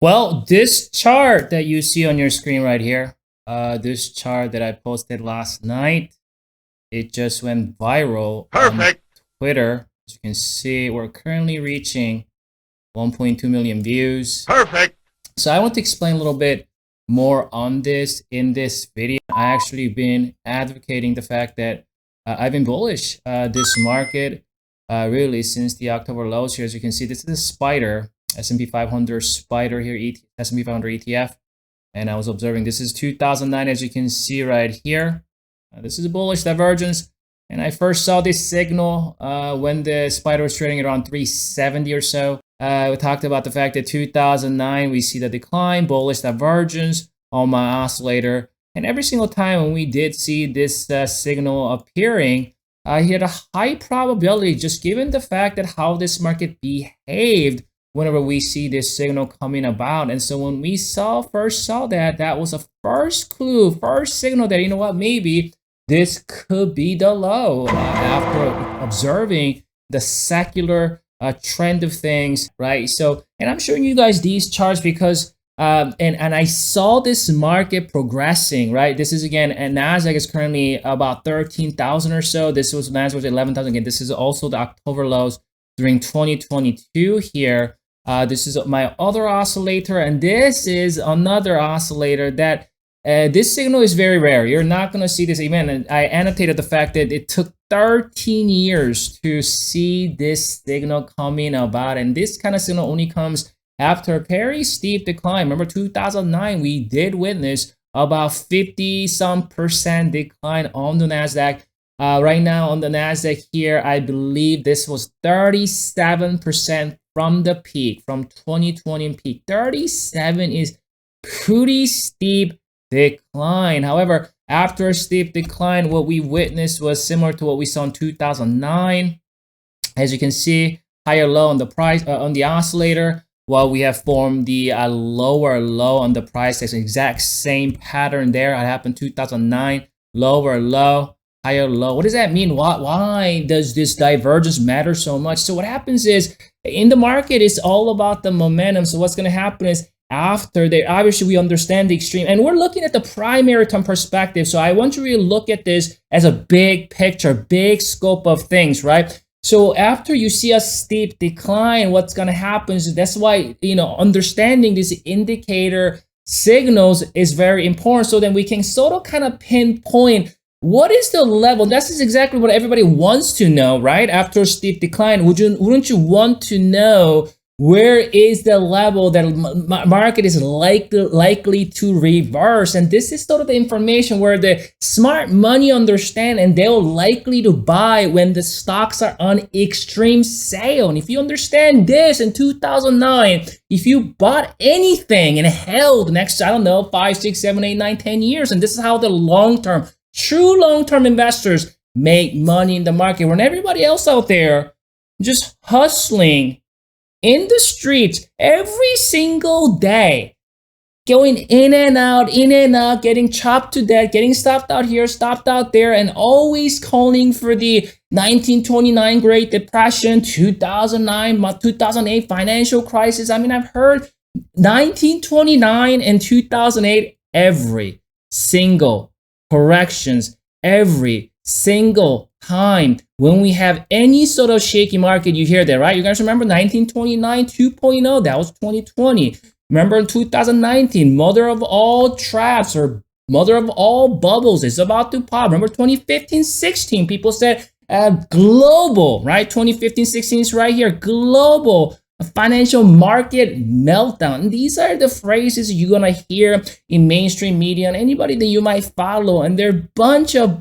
Well, this chart that you see on your screen right here, this chart that I posted last night, it just went viral on Twitter. As you can see, we're currently reaching 1.2 million views. Perfect. So I want to explain a little bit more on this in this video. I actually been advocating the fact that I've been bullish this market really since the October lows here. As you can see, this is a spider, S&P 500 spider here, S&P 500 ETF. And I was observing this is 2009, as you can see right here. This is a bullish divergence. And I first saw this signal when the spider was trading around 370 or so. We talked about the fact that 2009, we see the decline, bullish divergence on my oscillator. And every single time when we did see this signal appearing, he had a high probability, just given the fact that how this market behaved whenever we see this signal coming about. And so when we first saw that, that was a first clue, first signal that, you know what, maybe this could be the low after observing the secular trend of things, right? So, and I'm showing you guys these charts because, and I saw this market progressing, right? This is again, and NASDAQ is currently about 13,000 or so. This was NASDAQ was 11,000 again. This is also the October lows during 2022 here. This is my other oscillator, and this is another oscillator that this signal is very rare. You're not going to see this event. And I annotated the fact that it took 13 years to see this signal coming about. And this kind of signal only comes after a very steep decline. Remember 2009, we did witness about 50-some% decline on the NASDAQ. Right now on the NASDAQ here, I believe this was 37% from the peak, from 2020 peak. 37 is pretty steep decline. However, after a steep decline, what we witnessed was similar to what we saw in 2009. As you can see, higher low on the price on the oscillator, while we have formed the lower low on the price. That's the exact same pattern there. It happened 2009, lower low, higher low. What does that mean? Why does this divergence matter so much? So what happens is in the market, it's all about the momentum. So what's going to happen is after they, obviously we understand the extreme, and we're looking at the primary term perspective. So I want you to really look at this as a big picture, big scope of things, right? So after you see a steep decline, what's going to happen is that's why, you know, understanding these indicator signals is very important. So then we can sort of kind of pinpoint what is the level. This is exactly what everybody wants to know, right? After a steep decline, wouldn't you want to know where is the level that market is likely to reverse? And this is sort of the information where the smart money understand, and they'll likely to buy when the stocks are on extreme sale. And if you understand this in 2009, if you bought anything and held next, I don't know, 5, 6, 7, 8, 9, 10 years, and this is how the long-term, true long-term investors make money in the market, when everybody else out there just hustling in the streets every single day, going in and out, getting chopped to death, getting stopped out here, stopped out there, and always calling for the 1929 Great Depression, 2009, 2008 financial crisis. I mean, I've heard 1929 and 2008 every single corrections, every single time when we have any sort of shaky market. You hear that, right? You guys remember 1929 2.0, that was 2020. Remember in 2019, mother of all traps or mother of all bubbles is about to pop. Remember 2015-16, people said global, right? 2015-16 is right here, global financial market meltdown. And these are the phrases you're gonna hear in mainstream media and anybody that you might follow. And there are bunch of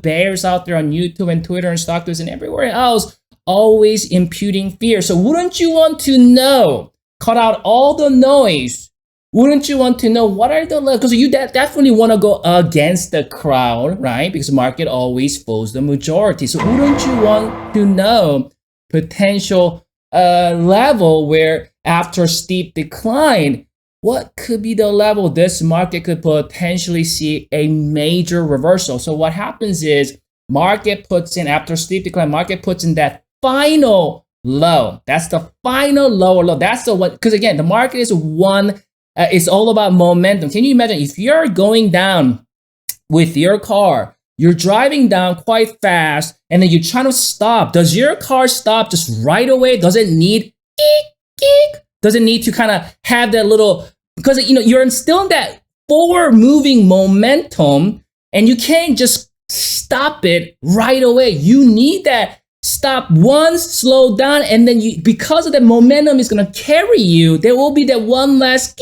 bears out there on YouTube and Twitter and StockTwits and everywhere else, always imputing fear. So wouldn't you want to know, cut out all the noise? Wouldn't you want to know what are the, because you definitely want to go against the crowd, right? Because the market always follows the majority. So wouldn't you want to know potential level where after a steep decline, what could be the level this market could potentially see a major reversal? So what happens is market puts in, after a steep decline, market puts in that final low. That's the final lower low. That's the one, because again, the market is one, it's all about momentum. Can you imagine if you're going down with your car, you're driving down quite fast, and then you're trying to stop. Does your car stop just right away? Does it need does it need to kind of have that little, because you know you're still in that forward moving momentum, and you can't just stop it right away. You need that stop once, slow down, and then you, because of the momentum is going to carry you, there will be that one last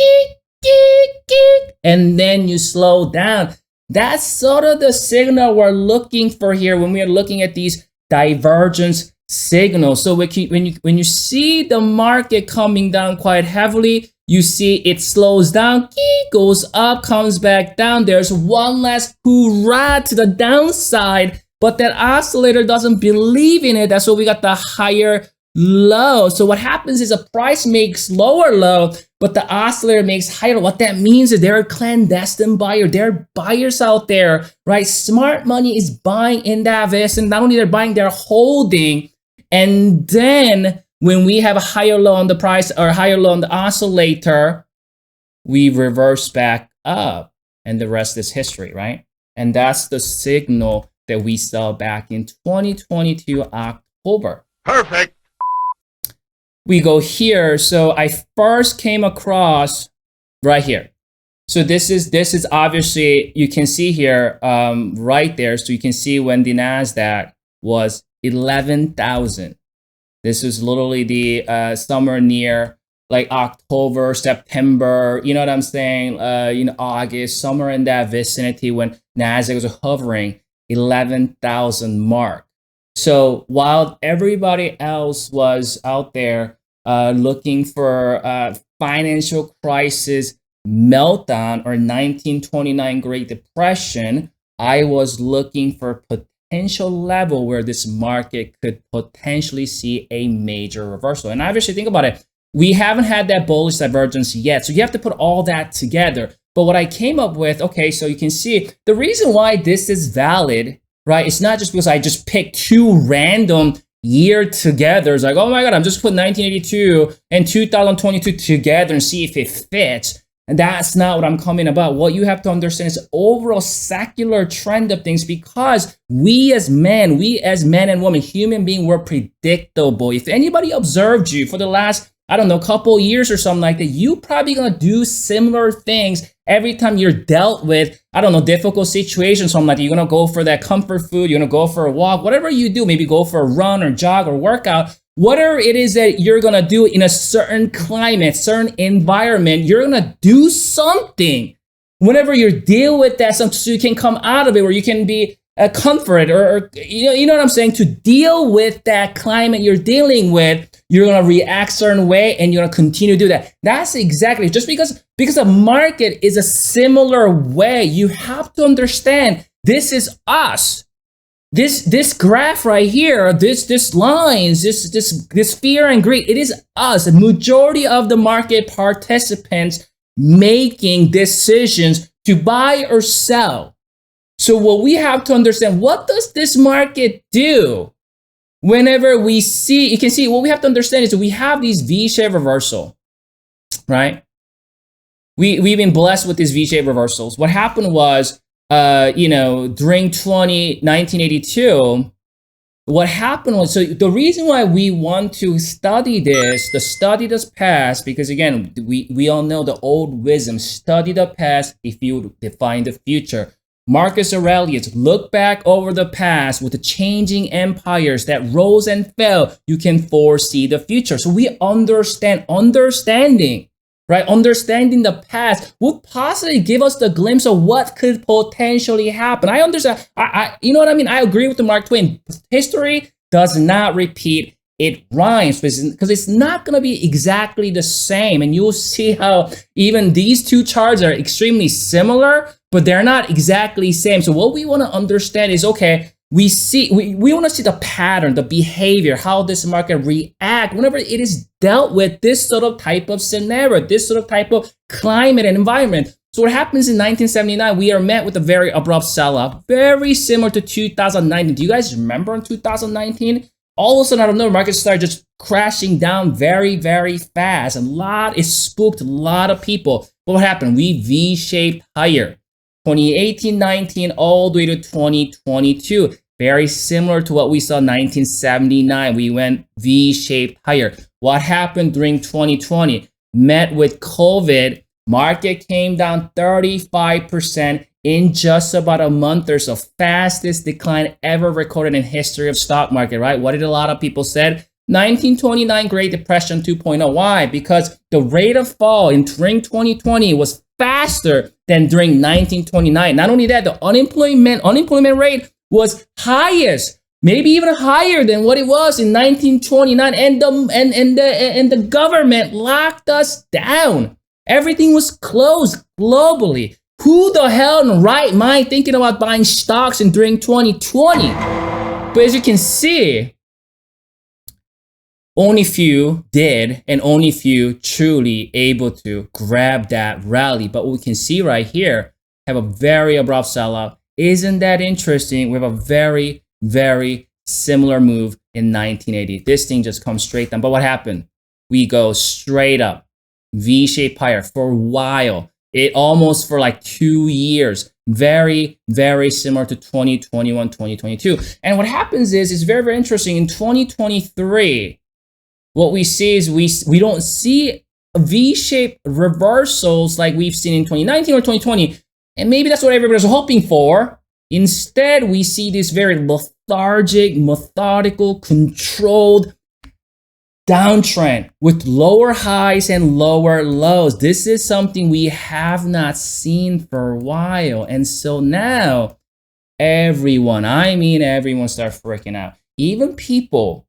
and then you slow down. That's sort of the signal we're looking for here when we are looking at these divergence signals. So when you see the market coming down quite heavily, you see it slows down, goes up, comes back down. There's one last hoorah to the downside, but that oscillator doesn't believe in it. That's why we got the higher low. So what happens is a price makes lower low, but the oscillator makes higher. What that means is there are clandestine buyers. There are buyers out there, right? Smart money is buying in that vest, and not only they're buying, they're holding. And then when we have a higher low on the price or higher low on the oscillator, we reverse back up, and the rest is history, right? And that's the signal that we saw back in 2022 October. Perfect. We go here. So I first came across right here. So this is obviously, you can see here right there. So you can see when the NASDAQ was 11,000. This is literally the somewhere near like October, September, you know what I'm saying? August, somewhere in that vicinity when NASDAQ was hovering 11,000 mark. So while everybody else was out there looking for financial crisis meltdown or 1929 Great Depression, I was looking for potential level where this market could potentially see a major reversal. And obviously, think about it. We haven't had that bullish divergence yet. So you have to put all that together. But what I came up with, okay, so you can see the reason why this is valid, right? It's not just because I just picked two random year together. It's like, oh my God, I'm just putting 1982 and 2022 together and see if it fits. And that's not what I'm coming about. What you have to understand is the overall secular trend of things, because we as men and women, human beings, were predictable. If anybody observed you for the last, I don't know, couple years or something like that, you probably gonna do similar things every time you're dealt with, I don't know, difficult situations, something like that. You're gonna go for that comfort food, you're gonna go for a walk, whatever you do, maybe go for a run or jog or workout, whatever it is that you're gonna do in a certain climate, certain environment, you're gonna do something whenever you deal with that, so you can come out of it, where you can be comforted, or you know what I'm saying, to deal with that climate you're dealing with. You're gonna react certain way, and you're gonna continue to do that. That's exactly, just because the market is a similar way, you have to understand this is us. This graph right here, this lines, this fear and greed, it is us. The majority of the market participants making decisions to buy or sell. So what we have to understand, what does this market do? Whenever we see, you can see, what we have to understand is that we have these V-shaped reversal, right? We've been blessed with these V-shaped reversals. What happened was, during 1982, what happened was, so the reason why we want to study this, the study this past, because again, we all know the old wisdom, study the past if you define the future. Marcus Aurelius, look back over the past with the changing empires that rose and fell. You can foresee the future. So we understanding, right? Understanding the past would possibly give us the glimpse of what could potentially happen. I understand. You know what I mean? I agree with the Mark Twain. History does not repeat. It rhymes, because it's not going to be exactly the same. And you'll see how even these two charts are extremely similar, but they're not exactly the same. So what we want to understand is, okay, we want to see the pattern, the behavior, how this market react whenever it is dealt with this sort of type of scenario, this sort of type of climate and environment. So what happens in 1979, we are met with a very abrupt sell-off, very similar to 2019. Do you guys remember in 2019? All of a sudden, out of nowhere, markets started just crashing down very, very fast. It spooked a lot of people. But what happened? We V-shaped higher. 2018, 19, all the way to 2022. Very similar to what we saw in 1979. We went V-shaped higher. What happened during 2020? Met with COVID, market came down 35% in just about a month or so. Fastest decline ever recorded in history of stock market, right? What did a lot of people said? 1929 Great Depression 2.0. Why? Because the rate of fall during 2020 was faster than during 1929. Not only that, the unemployment rate was highest, maybe even higher than what it was in 1929, and the government locked us down. Everything was closed globally. Who the hell in the right mind thinking about buying stocks during 2020? But as you can see, only few did, and only few truly able to grab that rally. But what we can see right here, have a very abrupt sell-off. Isn't that interesting? We have a very, very similar move in 1980. This thing just comes straight down. But what happened? We go straight up, V-shaped higher for a while. It almost for like 2 years. Very, very similar to 2021, 2022. And what happens is, it's very, very interesting. In 2023, what we see is we don't see V-shaped reversals like we've seen in 2019 or 2020. And maybe that's what everybody's hoping for. Instead, we see this very lethargic, methodical, controlled downtrend with lower highs and lower lows. This is something we have not seen for a while. And so now everyone start freaking out. Even people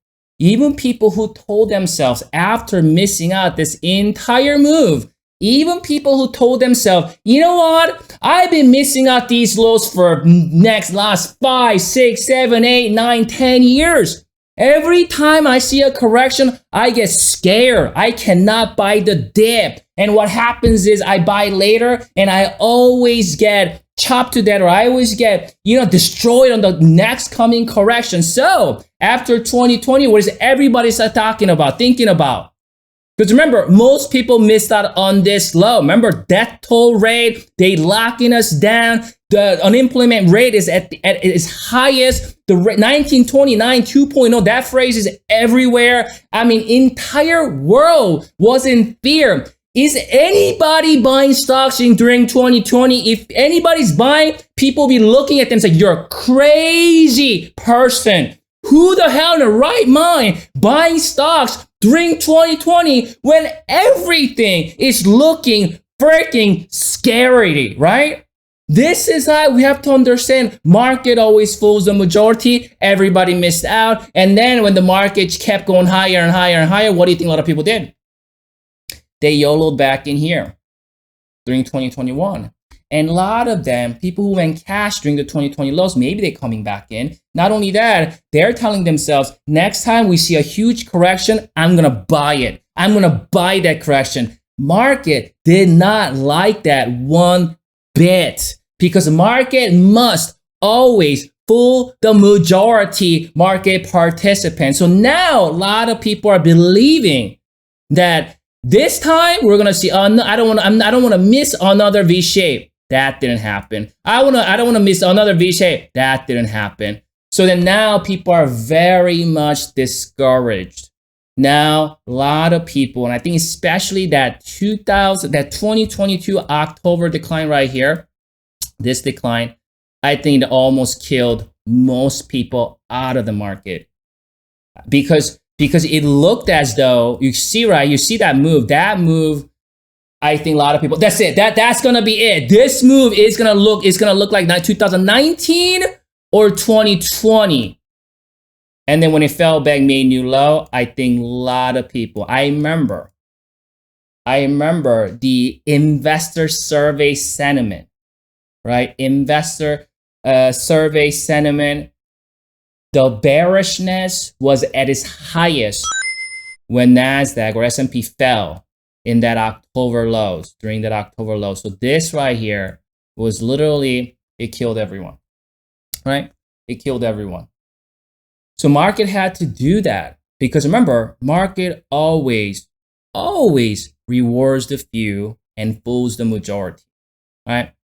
who told themselves after missing out this entire move, even people who told themselves, you know what? I've been missing out these lows for last 5, 6, 7, 8, 9, 10 years. Every time I see a correction, I get scared. I cannot buy the dip. And what happens is I buy later and I always get chopped to death, or I always get, destroyed on the next coming correction. So after 2020, what is everybody start talking about, thinking about? Because remember, most people missed out on this low. Remember, death toll rate, they locking us down. The unemployment rate is at its highest. The 1929 2.0, that phrase is everywhere. I mean, entire world was in fear. Is anybody buying stocks during 2020? If anybody's buying, people be looking at them and say, you're a crazy person. Who the hell in the right mind buying stocks during 2020 when everything is looking freaking scary, right? This is how we have to understand. Market always fools the majority. Everybody missed out. And then when the market kept going higher and higher and higher, what do you think a lot of people did? They YOLO'd back in here during 2021. And a lot of them, people who went cash during the 2020 lows, maybe they're coming back in. Not only that, they're telling themselves, next time we see a huge correction, I'm going to buy it. I'm going to buy that correction. Market did not like that one bit, because the market must always fool the majority market participants. So now a lot of people are believing that this time we're going to see, I don't want to miss another V shape. That didn't happen. I don't want to miss another V shape. That didn't happen. So then now people are very much discouraged. Now a lot of people, and I think especially that 2022 October decline right here, this decline, I think it almost killed most people out of the market, because it looked as though you see that move. I think a lot of people, that's it. That's gonna be it. This move is gonna look like 2019 or 2020. And then when it fell back, made new low, I think a lot of people, I remember the investor survey sentiment, right? Investor survey sentiment, the bearishness was at its highest when NASDAQ or S&P fell in that October lows, during that October low. So this right here was literally, it killed everyone, right? It killed everyone. So market had to do that because remember, market always rewards the few and fools the majority, right?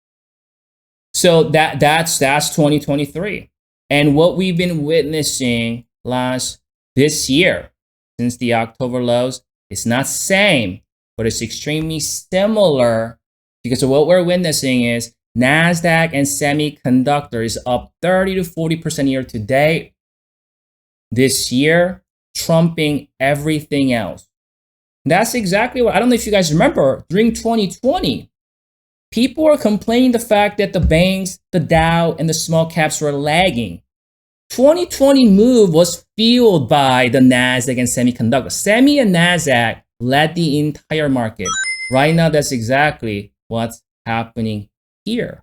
So that's 2023. And what we've been witnessing this year since the October lows, it's not same, but it's extremely similar because of what we're witnessing is NASDAQ and semiconductor is up 30 to 40% year to date this year, trumping everything else. And that's exactly what, I don't know if you guys remember, during 2020, people were complaining the fact that the banks, the Dow, and the small caps were lagging. 2020 move was fueled by the NASDAQ and semiconductor. Semi and NASDAQ led the entire market. Right now, that's exactly what's happening here.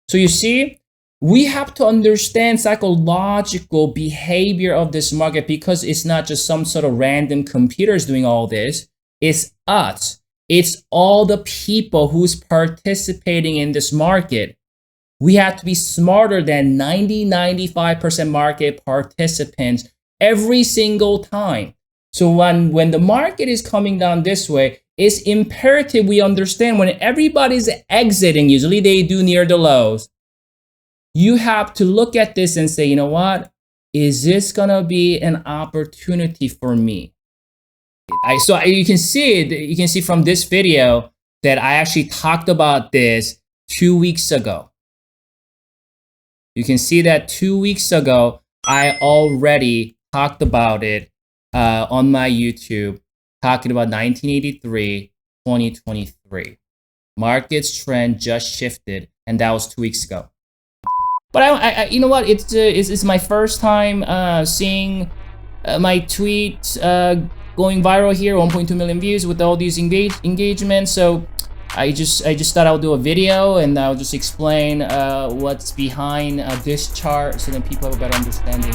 So you see, we have to understand psychological behavior of this market because it's not just some sort of random computers doing all this. It's us. It's all the people who's participating in this market. We have to be smarter than 95% market participants every single time. So when the market is coming down this way, it's imperative we understand when everybody's exiting, usually they do near the lows, you have to look at this and say, you know what? Is this gonna be an opportunity for me? So you can see from this video that I actually talked about this 2 weeks ago. You can see that 2 weeks ago, I already talked about it on my YouTube, talking about 1983, 2023. Market's trend just shifted, and that was 2 weeks ago. But I you know what? It's my first time seeing my tweet going viral here, 1.2 million views with all these engagements. So I just thought I would do a video and I'll just explain what's behind this chart so that people have a better understanding.